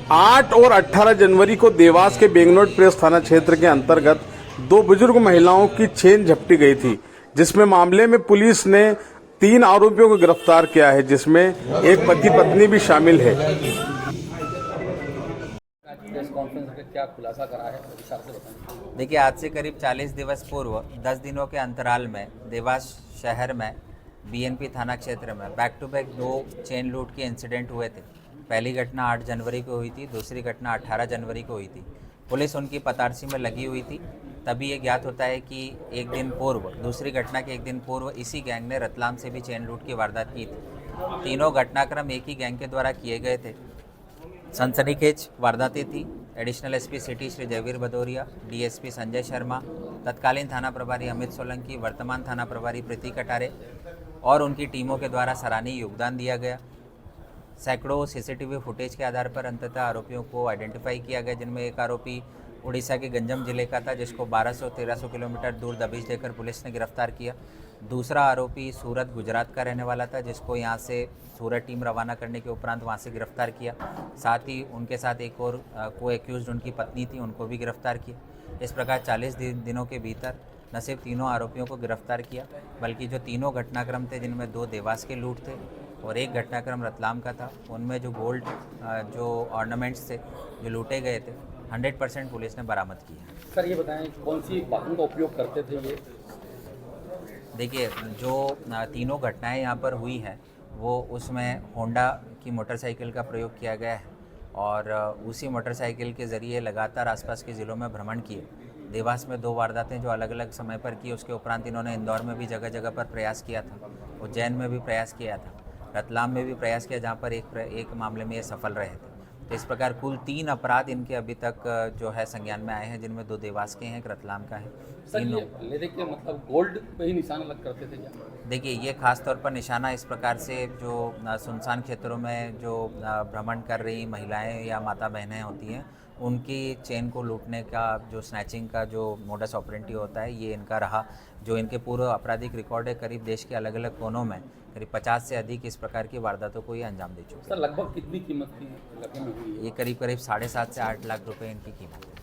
8 और 18 जनवरी को देवास के बेंगनोट प्रेस थाना क्षेत्र के अंतर्गत दो बुजुर्ग महिलाओं की चेन झपटी गई थी, जिसमें मामले में पुलिस ने 3 आरोपियों को गिरफ्तार किया है, जिसमें एक पति पत्नी भी शामिल है। प्रेस कॉन्फ्रेंस में क्या खुलासा करा है विस्तार से बताएं। देखिए, आज से करीब 40 दिवस पूर्व 10 दिनों के अंतराल में देवास शहर में बीएनपी थाना क्षेत्र में बैक टू बैक 2 चेन लूट के इंसिडेंट हुए थे। पहली घटना 8 जनवरी को हुई थी, दूसरी घटना 18 जनवरी को हुई थी। पुलिस उनकी पतारसी में लगी हुई थी। तभी ये ज्ञात होता है कि एक दिन पूर्व, दूसरी घटना के एक दिन पूर्व इसी गैंग ने रतलाम से भी चेन लूट की वारदात की थी। तीनों घटनाक्रम एक ही गैंग के द्वारा किए गए थे। सनसनीखेज वारदातें थी। Additional SP city Shri Jaiveer Bhadauria, DSP Sanjay Sharma, तत्कालीन थाना प्रभारी अमित सोलंकी, वर्तमान थाना प्रभारी प्रीति कटारे और उनकी टीमों के द्वारा सराहनीय योगदान दिया गया। सैकड़ों सीसीटीवी फुटेज के आधार पर अंततः आरोपियों को आइडेंटिफाई किया गया, जिनमें एक आरोपी उड़ीसा के गंजम जिले का था, जिसको 1200-1300 किलोमीटर दूर दबिश देकर पुलिस ने गिरफ्तार किया। दूसरा आरोपी सूरत गुजरात का रहने वाला था, जिसको यहाँ से सूरत टीम रवाना करने के उपरांत वहाँ से गिरफ्तार किया। साथ ही उनके साथ एक और को एक्यूज्ड उनकी पत्नी थी, उनको भी गिरफ्तार किया। इस प्रकार 40 दिनों के भीतर न सिर्फ तीनों आरोपियों को गिरफ्तार किया, बल्कि जो तीनों घटनाक्रम थे, जिनमें 2 देवास के लूट थे और एक घटनाक्रम रतलाम का था, उनमें जो गोल्ड जो ऑर्नामेंट्स थे जो लूटे गए थे, 100% पुलिस ने बरामद किया। सर ये बताएं कौन सी वाहन का उपयोग करते थे ये। देखिए, जो तीनों घटनाएं यहाँ पर हुई हैं वो उसमें होंडा की मोटरसाइकिल का प्रयोग किया गया है और उसी मोटरसाइकिल के ज़रिए लगातार आसपास के ज़िलों में भ्रमण किए। देवास में 2 वारदातें जो अलग अलग समय पर की, उसके उपरांत इन्होंने इंदौर में भी जगह जगह पर प्रयास किया था, उज्जैन में भी प्रयास किया था, रतलाम में भी प्रयास किया, जहाँ पर एक मामले में ये सफल रहे थे। तो इस प्रकार कुल 3 अपराध इनके अभी तक जो है संज्ञान में आए हैं, जिनमें 2 देवास के हैं, एक रतलाम का है। सर ये लेने के मतलब गोल्ड पे ही निशान अलग करते थे क्या? देखिए, ये खास तौर पर निशाना इस प्रकार से जो सुनसान क्षेत्रों में जो भ्रमण कर रही महिलाएं या माता बहनें होती हैं, उनकी चेन को लूटने का जो स्नैचिंग का जो मोडस ऑपरेंडी होता है, ये इनका रहा। जो इनके पूर्व आपराधिक रिकॉर्ड है, करीब देश के अलग अलग कोनों में करीब 50 से अधिक इस प्रकार की वारदातों को ये अंजाम दे चुके हैं। सर लगभग कितनी कीमत थी? ये करीब 7.5 से 8 लाख रुपए इनकी कीमत है।